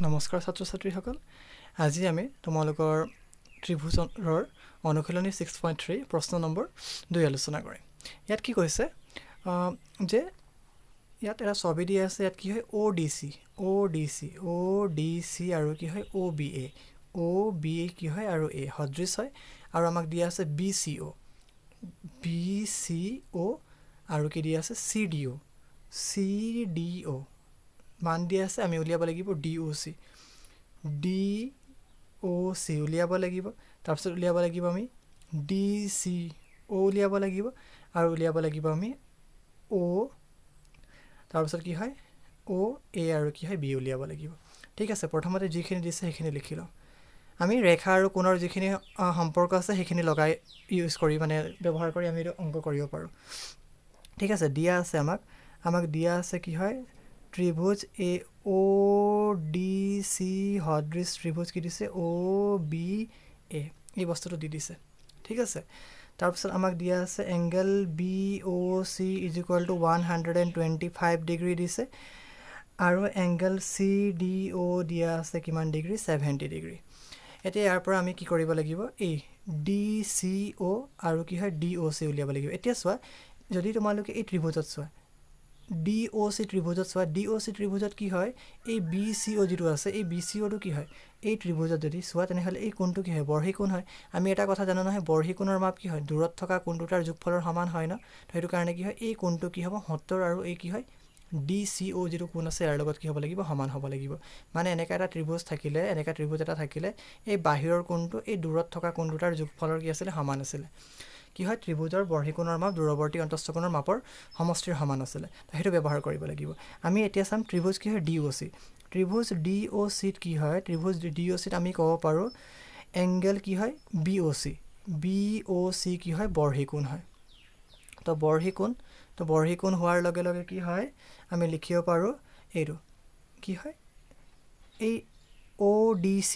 নমস্কাৰ ছাত্ৰ ছাত্ৰীসকল আজি আমি তোমালোকৰ ত্ৰিভুজৰ অনুশীলনী 6.3 প্ৰশ্ন নম্বৰ 2 আলোচনা কৰিম ইয়াত কি কৈছে যে ইয়াত এটা ছবি দিয়া আছে ইয়াত কি হয় ODC আৰু কি হয় OBA কি হয় আৰু A সদৃশ হয় আৰু আমাক দিয়া আছে BCO আৰু কি দিয়া আছে CDO মান দিয়া আছে আমি উলিয়াব লাগিব DOC উলিয়াব লাগিব তাৰপিছত উলিয়াব লাগিব আমি DCO উলিয়াব লাগিব আৰু উলিয়াব লাগিব আমি O তাৰপিছত কি হয় OA আৰু কি হয় B উলিয়াব লাগিব ঠিক আছে প্ৰথমতে যিখিনি দিছে সেইখিনি লিখি লওঁ আমি ৰেখা আৰু কোণৰ যিখিনি সম্পৰ্ক আছে সেইখিনি লগাই ইউজ কৰি মানে ব্যৱহাৰ কৰি আমি অংক কৰিব পাৰোঁ ঠিক আছে দিয়া আছে আমাক দিয়া আছে কি হয় ত্ৰিভুজ AODC সদৃশ ত্ৰিভুজ কি দিছে OBA এই বস্তুটো দি দিছে ঠিক আছে তাৰপিছত আমাক দিয়া আছে এংগল BOC = 125 ডিগ্ৰী দিছে আৰু এংগল CDO দিয়া আছে কিমান ডিগ্ৰী 70 ডিগ্ৰী এতিয়া ইয়াৰ পৰা আমি কি কৰিব লাগিব এই DCO আৰু কি হয় DOC উলিয়াব লাগিব এতিয়া চোৱা যদি তোমালোকে এই ত্ৰিভুজত চোৱা DOC ত্ৰিভুজত কি হয় এই BCO যেটো আছে এই BCOটো কি হয় এই ত্ৰিভুজত যদি চোৱা তেনেহলে এই কোণটো কি হয় বৰ্হি কোণ হয় আমি এটা কথা জানো নহয় বৰ্হি কোণৰ মাপ কি হয় দূৰত থকা কোণ দুটাৰ যোগফলৰ সমান হয় ন তো সেইটো কাৰণে কি হয় এই কোণটো কি হ'ব 70 আৰু এই কি হয় DCO যেটো কোণ আছে ইয়াৰ লগত কি হ'ব লাগিব সমান হ'ব লাগিব মানে এনেকা এটা ত্ৰিভুজ এটা থাকিলে এই বাহিৰৰ কোণটো এই দূৰত থকা কোণ দুটাৰ যোগফলৰ কি আছিল সমান আছিল কি হয় ত্ৰিভুজৰ বৰ্হি কোণৰ মাপ দূৰৱৰ্তী অন্তস্থ কোণৰ মাপৰ সমষ্টিৰ সমান আছিল সেইটো ব্যৱহাৰ কৰিব লাগিব আমি এতিয়া চাম ত্ৰিভুজ কি হয় DOC ত্ৰিভুজ DOC কি হয় ত্ৰিভুজ DOC আমি ক'ব পাৰো এংগল কি হয় BOC কি হয় বৰ্হি কোণ হয় তো বৰ্হি কোণ হোৱাৰ লগে লগে কি হয় আমি লিখিব পাৰো এইটো কি হয় এই ODC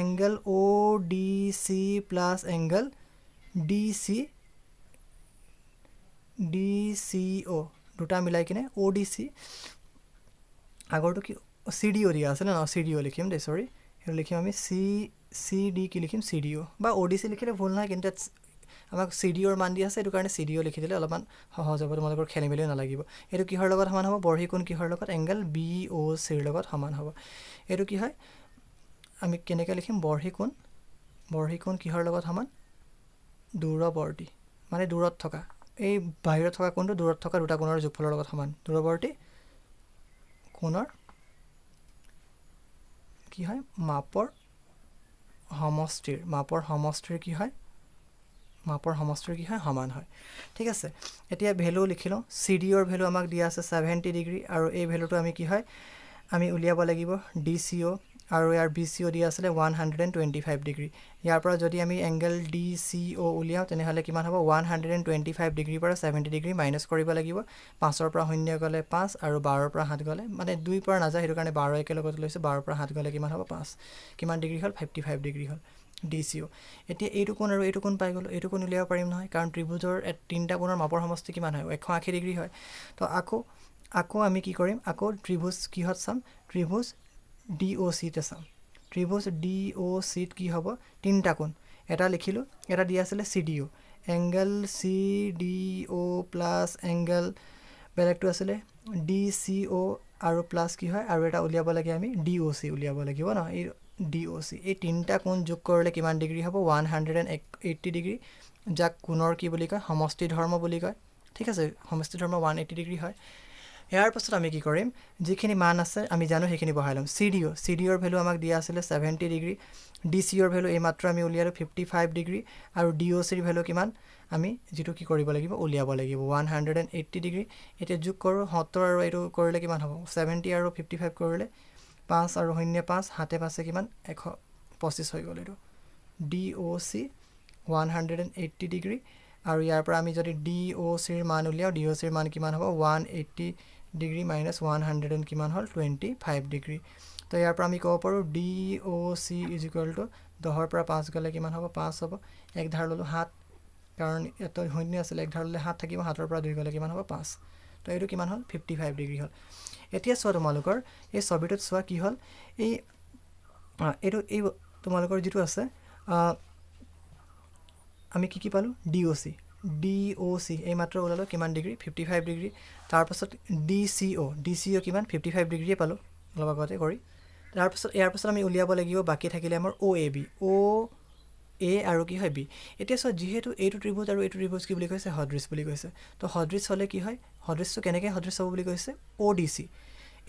angle ODC plus angle DCO দুটা মিলাই কিনে ODC আগৰটো কি CDO দিয়া আছে না CDO লিখিম দে সৰি এটা লিখিম আমি CD কি লিখিম CDO বা ODC লিখিলে ভুল নহয় কিন্তু আমাক CDO ৰ মান দিয়া আছে এটো কাৰণে CDO লিখি দিলে অলপমান সহজ হ'ব তোমালোকৰ খেলিমেলি নালাগিব এটো কিহৰ লগত সমান হ'ব বৰ্হি কোণ কিহৰ লগত এংগল BOC ৰ লগত সমান হ'ব এটো কি হয় আমি কেনেকৈ লিখিম বৰ্হি কোণ কিহৰ লগত সমান দূৰৱৰ্তী মানে দূৰত থকা এই বাহিৰত থকা কোণটো দূৰত থকা দুটা কোণৰ যোগফলৰ লগত সমান দূৰৱৰ্তী কোণৰ কি হয় মাপৰ সমষ্টিৰ কি হয় সমান হয় ঠিক আছে এতিয়া ভ্যালু লিখিলো CDO ৰ ভ্যালু আমাক দিয়া আছে 70 ডিগ্ৰী আৰু এই ভ্যালুটো আমি কি হয় আমি উলিয়াব লাগিব DCO আৰু ইয়াৰ BCO দিয়া আছে 125 ডিগ্ৰী ইয়াৰ পৰা যদি আমি এংগল DCO উলিয়াও তেনেহলে কিমান হ'ব 125 ডিগ্ৰীৰ পৰা 70 ডিগ্ৰী মাইনাস কৰিব লাগিব 5 ৰ পৰা 0 গলে 5 আৰু 12 ৰ পৰা 7 গলে মানে 2 পৰা নাযায় হেতু কাৰণে 12 একেলগত লৈছে 12 ৰ পৰা 7 গলে কিমান হ'ব 5 কিমান ডিগ্ৰী হ'ল 55 ডিগ্ৰী হ'ল DCO এতিয়া এইটো কোণ আৰু এইটো কোণ পাই গলো এইটো কোণ উলিয়াব পাৰিম নহয় কাৰণ ত্ৰিভুজৰ তিনটা কোণৰ মাপৰ সমষ্টি কিমান হয় 180 ডিগ্ৰী হয় তো আকৌ আমি কি কৰিম আকৌ ত্ৰিভুজ কিহত চাম ত্ৰিভুজ DOC তে চাম ত্ৰিভুজ DOC ত কি হ'ব তিনটা কোণ এটা লিখিলো এটা দিয়া আছিল CDO angle CDO plus angle বেলেগটো আছিল DCO আৰু প্লাস কি হয় আৰু এটা উলিয়াব লাগে আমি DOC উলিয়াব লাগিব না এই DOC এই তিনটা কোণ যোগ কৰিলে কিমান ডিগ্ৰী হ'ব 180 ডিগ্ৰী যাক কোণৰ কি বুলি কয় সমষ্টি ধৰ্ম বুলি কয় ঠিক আছে সমষ্টি ধৰ্ম 180 ডিগ্ৰী হয় ইয়াৰ পাছত আমি কি কৰিম যিখিনি মান আছে আমি জানো সেইখিনি বহাই লম CDO ৰ ভ্যালু আমাক দিয়া আছিল 70 ডিগ্ৰী DCO ৰ ভ্যালু এই মাত্ৰ আমি উলিয়ালো 55 ডিগ্ৰী আৰু DOC ৰ ভ্যালু কিমান আমি যেটো কি কৰিব লাগিব উলিয়াব লাগিব 180 ডিগ্ৰী এটা যোগ কৰো 70 আৰু এইটো কৰিলে কিমান হ'ব 70 আৰু 55 কৰিলে 5 আৰু 0 5 হাতে পাছে কিমান 125 হৈ গ'ল এটো DOC 180 ডিগ্ৰী আৰু ইয়াৰ পৰা আমি যদি DOC ৰ মান উলিয়াও DOC ৰ মান কিমান হ'ব 180 ডিগ্ৰী মাইনাস 100 কিমান হ'ল 25 ডিগ্ৰী তো ইয়াৰ পৰা আমি ক'ব পাৰো DOC = 10 ৰ পৰা 5 গলে কিমান হ'ব 5 হ'ব এক ধাৰ ললো 7 কাৰণ এটো শূন্য আছিল এক ধাৰ ললে 7 থাকিব 7 ৰ পৰা 2 গলে কিমান হ'ব 5 তো এইটো কিমান হ'ল 55 ডিগ্ৰী হ'ল এতিয়া চোৱা তোমালোকৰ এই ছবিটোত চোৱা কি হ'ল এই এই তোমালোকৰ যিটো আছে আমি কি পালোঁ DOC এই মাত্ৰ ওলালোঁ কিমান ডিগ্ৰী 55 ডিগ্ৰী তাৰপাছত DCO কিমান 55 ডিগ্ৰীয়ে পালোঁ অলপ আগতে কৰি তাৰপাছত ইয়াৰ পাছত আমি উলিয়াব লাগিব বাকী থাকিলে আমাৰ OAB A আৰু কি হয় B এতিয়া চোৱা যিহেতু এইটো ত্ৰিভুজ আৰু এইটো ত্ৰিভুজ কি বুলি কৈছে সদৃশ বুলি কৈছে তো সদৃশ হ'লে কি হয় সদৃশটো কেনেকৈ সদৃশ হ'ব বুলি কৈছে ODC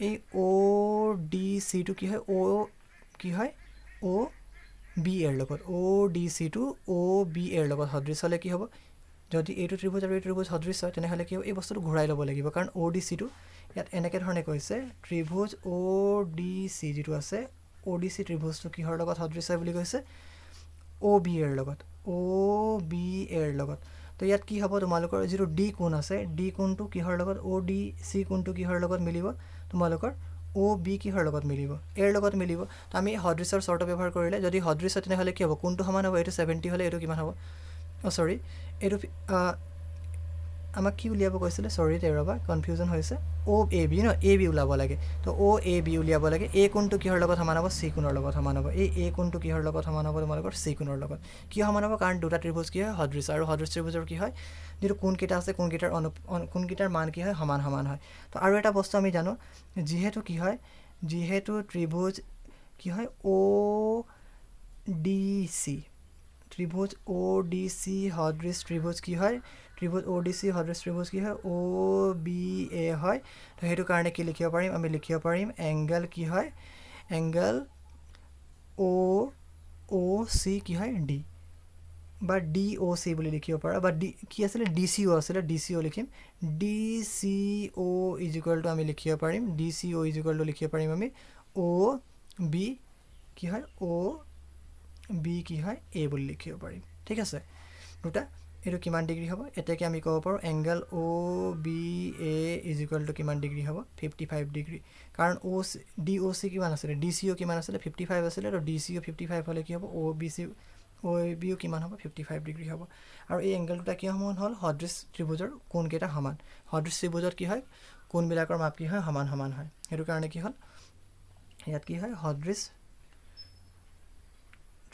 এই ODCটো কি হয় OB এৰ লগত ODCটো OB এৰ লগত সদৃশ হ'লে কি হ'ব যদি এইটো ত্ৰিভুজ আৰু এইটো ত্ৰিভুজ সদৃশ হয় তেনেহ'লে কি হ'ব এই বস্তুটো ঘূৰাই ল'ব লাগিব কাৰণ ODCটো ইয়াত এনেকৈ ধৰণে কৈছে ত্ৰিভুজ ODC যিটো আছে ODC ত্ৰিভুজটো কিহৰ লগত সদৃশ হয় বুলি কৈছে OB এৰ লগত তো ইয়াত কি হ'ব তোমালোকৰ যিটো D কোণ আছে D কোণটো কিহৰ লগত ODC কোণটো কিহৰ লগত মিলিব তোমালোকৰ OB কিহৰ লগত মিলিব এৰ লগত মিলিব তো আমি সদৃশৰ চৰ্ত ব্যৱহাৰ কৰিলে যদি সদৃশ হয় তেনেহ'লে কি হ'ব কোণটো সমান হ'ব এইটো 70 হ'লে এইটো কিমান হ'ব সৰি এইটো আমাক কি উলিয়াব কৈছিলে সৰি ৰ'বা কনফিউজন হৈছে OAB ন AB ওলাব লাগে তো OAB উলিয়াব লাগে A কোণটো কিহৰ লগত সমান হ'ব C কোণৰ লগত সমান হ'ব এই A কোণটো কিহৰ লগত সমান হ'ব তোমালোকৰ C কোণৰ লগত কিয় সমান হ'ব কাৰণ দুটা ত্ৰিভুজ কি হয় সদৃশ আৰু সদৃশ ত্ৰিভুজৰ কি হয় যিটো কোণকেইটা আছে কোণকেইটাৰ মান কি হয় সমান হয় তো আৰু এটা বস্তু আমি জানো যিহেতু ত্ৰিভুজ কি হয় ODC ত্ৰিভুজ ODC সদৃশ ত্ৰিভুজ কি হয় ত্ৰিভুজ ODC সদৃশ ত্ৰিভুজ কি হয় OBA হয় তো সেইটো কাৰণে কি লিখিব পাৰিম আমি লিখিব পাৰিম এংগল কি হয় এংগল OC কি হয় D বা DOC বুলি লিখিব পাৰা বা কি আছিলে DCO আছিলে DCO লিখিম DCO ইকুৱেল টু আমি লিখিব পাৰিম DCO ইকুৱেল টু লিখিব পাৰিম আমি OB কি হয় OB কি হয় A বুলি লিখিব পাৰিম ঠিক আছে দুটা এইটো কিমান ডিগ্ৰী হ'ব এটাকে আমি ক'ব পাৰোঁ এংগল OBA ইকুৱেল টু কিমান ডিগ্ৰী হ'ব 55 ডিগ্ৰী কাৰণ DOC কিমান আছিলে DCO কিমান আছিলে 55 আছিলে তো DCO 55 হ'লে কি হ'ব OABও কিমান হ'ব 55 ডিগ্ৰী হ'ব আৰু এই এংগল দুটা কি সমান হ'ল সদৃশ ত্ৰিভুজৰ কোণকেইটা সমান সদৃশ ত্ৰিভুজত কি হয় কোণবিলাকৰ মাপ কি হয় সমান হয় সেইটো কাৰণে কি হ'ল ইয়াত কি হয় সদৃশ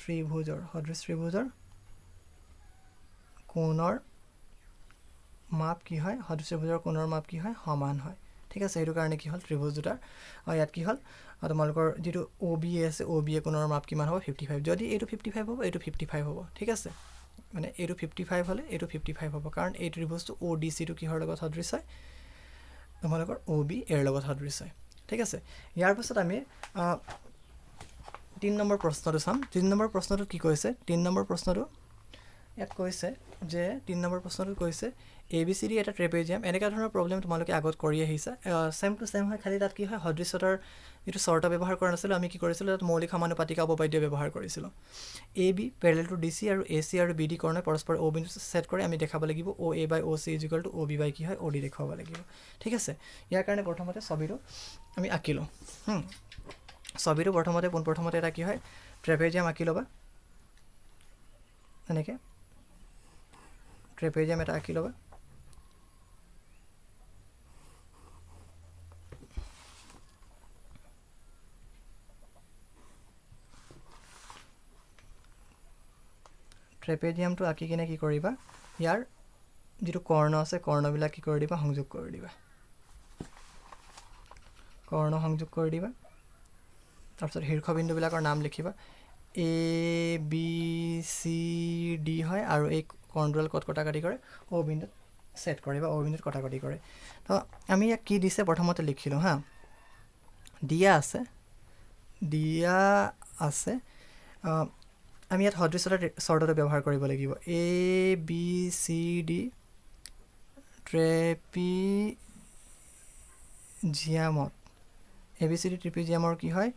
ত্ৰিভুজৰ কোণৰ মাপ কি হয় সদৃশ ত্ৰিভুজৰ কোণৰ মাপ কি হয় সমান হয় ঠিক আছে সেইটো কাৰণে কি হ'ল ত্ৰিভুজ দুটাৰ ইয়াত কি হ'ল তোমালোকৰ যিটো OBA আছে OBA কোণৰ মাপ কিমান হ'ব 55 যদি এইটো 55 হ'ব এইটো 55 হ'ব ঠিক আছে মানে এইটো 55 হ'লে এইটো 55 হ'ব কাৰণ এই ত্ৰিভুজটো ODCটো কিহৰ লগত সদৃশ হয় তোমালোকৰ OB এৰ লগত সদৃশ হয় ঠিক আছে ইয়াৰ পাছত আমি 3 নম্বৰ প্ৰশ্নটো চাম 3 নম্বৰ প্ৰশ্নটোত কি কৈছে 3 নম্বৰ প্ৰশ্নটো ইয়াত কৈছে যে 3 নম্বৰ প্ৰশ্নটোত কৈছে ABCD এটা ট্ৰেপেজিয়াম এনেকুৱা ধৰণৰ প্ৰব্লেম তোমালোকে আগত কৰি আহিছা সেম টু সেম হয় খালি তাত কি হয় সদৃশতাৰ যিটো চৰ্ত ব্যৱহাৰ কৰা নাছিলোঁ আমি কি কৰিছিলোঁ তাত মৌলিক সমানুপাতিক অৱবাদ্য ব্যৱহাৰ কৰিছিলোঁ AB পেৰেলেল টু DC আৰু AC আৰু BD কৰ্ণই পৰস্পৰ O বিন্দু ছেট কৰি আমি দেখাব লাগিব OA by OC equal to OB by কি হয় OD দেখুৱাব লাগিব ঠিক আছে ইয়াৰ কাৰণে প্ৰথমতে ছবিটো আমি আঁকিলোঁ ছবিটো পোনপ্ৰথমতে এটা কি হয় ট্ৰেপেজিয়াম আঁকি ল'বা এনেকৈ ট্ৰেপেজিয়াম এটা আঁকি ল'বা ট্ৰেপেজিয়ামটো আঁকি কিনে কি কৰিবা ইয়াৰ যিটো কৰ্ণ আছে কৰ্ণবিলাক কি কৰি দিবা সংযোগ কৰি দিবা তাৰপিছত শীৰ্ষবিন্দুবিলাকৰ নাম লিখিবা ABCD হয় আৰু এই কৰ্ণডাল ক'ত কটাকটি কৰে O বিন্দুত ছেট কৰে বা O বিন্দুত কটাকটি কৰে তো আমি ইয়াক কি দিছে প্ৰথমতে লিখিলোঁ হা দিয়া আছে আমি ইয়াত সদৃশতাৰ চৰ্তটো ব্যৱহাৰ কৰিব লাগিব ABCD ট্ৰেপিজিয়ামত ABCD ট্ৰেপিজিয়ামৰ কি হয়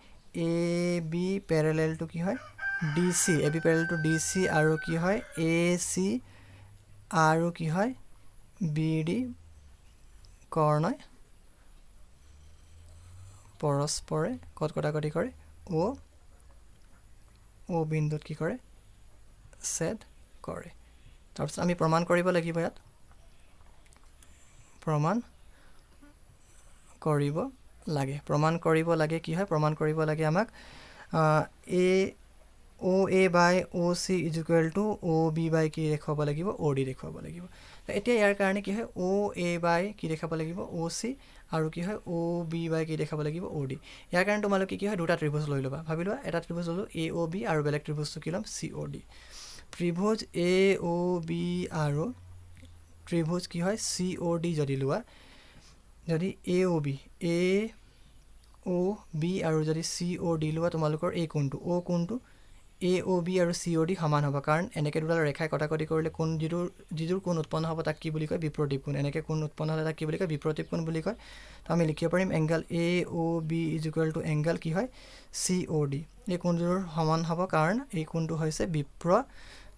AB পেৰেলেল টু কি হয় DC AB parallel two DC আৰু কি হয় AC আৰু কি হয় BD কৰ্ণই পৰস্পৰে ক'ত কটাকটি কৰে O বিন্দুত কি কৰে ছেট কৰে তাৰপিছত আমি প্ৰমাণ কৰিব লাগিব ইয়াত প্ৰমাণ কৰিব লাগে কি হয় প্ৰমাণ কৰিব লাগে আমাক A O A by O C is equal to O B by কি দেখুৱাব লাগিব অ' ডি দেখুৱাব লাগিব এতিয়া ইয়াৰ কাৰণে কি হয় অ এ বাই কি দেখাব লাগিব অ চি আৰু কি হয় অ বি বাই কি দেখাব লাগিব অ' ডি ইয়াৰ কাৰণে তোমালোকে কি হয় দুটা ত্ৰিভুজ লৈ ল'বা ভাবি লোৱা এটা ত্ৰিভুজ ল'লোঁ এ অ' বি আৰু বেলেগ ত্ৰিভুজটো কি ল'ম চি অ' ডি ত্ৰিভুজ এ অ' বি আৰু ত্ৰিভুজ কি হয় চি অ' ডি যদি লোৱা যদি এ অ' বি আৰু যদি চি অ' ডি লোৱা তোমালোকৰ এই কোণটো অ' কোণটো এ অ' বি আৰু চি অ' ডি সমান হ'ব কাৰণ এনেকৈ দুডাল ৰেখাই কটাকটি কৰিলে কোণ যিটোৰ কোণ উৎপন্ন হ'ব তাক কি বুলি কয় বিপ্ৰতীপ কোণ এনেকৈ কোণ উৎপন্ন হ'লে তাক কি বুলি কয় বিপ্ৰতীপ কোণ বুলি কয় তো আমি লিখিব পাৰিম angle A O' B is equal to angle কি হয় চি অ' ডি এই কোণটোৰ সমান হ'ব কাৰণ এই কোণটো হৈছে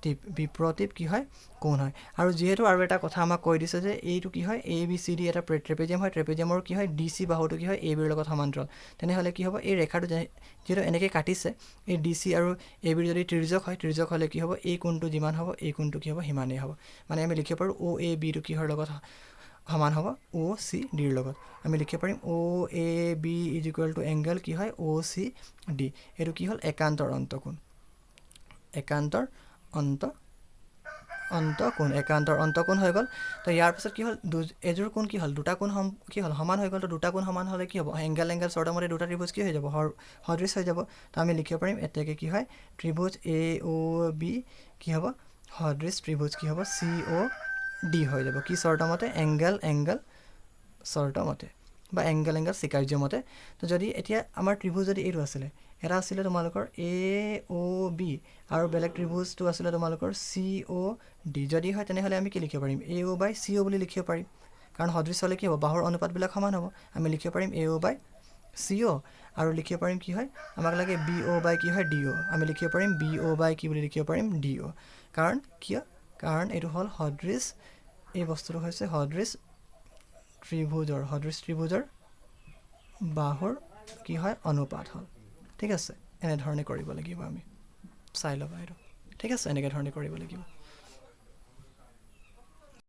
বিপ্ৰতীপ কি হয় কোণ হয় আৰু যিহেতু আৰু এটা কথা আমাক কৈ দিছে যে এইটো কি হয় এ বি চি ডি এটা ট্ৰেপেজিয়াম হয় ট্ৰেপেজিয়ামৰ কি হয় ডি চি বাহুটো কি হয় এ বিৰ লগত সমান্তৰাল তেনেহ'লে কি হ'ব এই ৰেখাটো যিহেতু এনেকৈ কাটিছে এই ডি চি আৰু এ বিৰ যদি ত্ৰিৰ্যক হয় ত্ৰিৰ্যক হ'লে কি হ'ব এই কোণটো যিমান হ'ব এই কোণটো কি হ'ব সিমানেই হ'ব মানে আমি লিখিব পাৰোঁ অ' এ বিটো কিহৰ লগত সমান হ'ব অ' চি ডিৰ লগত আমি লিখিব পাৰিম O' A B is equal to angle কি হয় অ' চি ডি এইটো কি হ'ল একান্তৰ অন্তকোণ অন্তকোণ হৈ গ'ল তো ইয়াৰ পিছত কি হ'ল এযোৰ কোণ কি হ'ল দুটা কোণ সমান হৈ গ'ল তো দুটা কোণ সমান হ'লে কি হ'ব এংগল চৰ্তৰ দুটা ত্ৰিভুজ কি হৈ যাব সদৃশ হৈ যাব তো আমি লিখিব পাৰিম এতেকে কি হয় ত্ৰিভুজ এ অ' বি কি হ'ব সদৃশ ত্ৰিভুজ কি হ'ব চি অ' ডি হৈ যাব কি চৰ্ত মতে এংগল চৰ্ত মতে বা এংগল স্বীকাৰ্য মতে তো যদি এতিয়া আমাৰ ত্ৰিভুজ যদি এইটো আছিলে এটা আছিলে তোমালোকৰ এ অ' বি আৰু বেলেগ ত্ৰিভুজটো আছিলে তোমালোকৰ চি অ' ডি যদি হয় তেনেহ'লে আমি কি লিখিব পাৰিম এ অ' বাই চি অ' বুলি লিখিব পাৰিম কাৰণ সদৃশ হ'লে কি হ'ব বাহুৰ অনুপাতবিলাক সমান হ'ব আমি লিখিব পাৰিম এ অ' বাই চি অ' আৰু লিখিব পাৰিম কি হয় আমাক লাগে বি অ' বাই কি হয় ডি অ' আমি লিখিব পাৰিম বি অ' বাই কি বুলি লিখিব পাৰিম ডি অ' কাৰণ এইটো হ'ল সদৃশ এই বস্তুটো হৈছে সদৃশ ত্ৰিভুজৰ বাহুৰ কি হয় অনুপাত হ'ল ঠিক আছে এনেধৰণে কৰিব লাগিব আমি চাই ল'বা এইটো ঠিক আছে এনেকৈ ধৰণে কৰিব লাগিব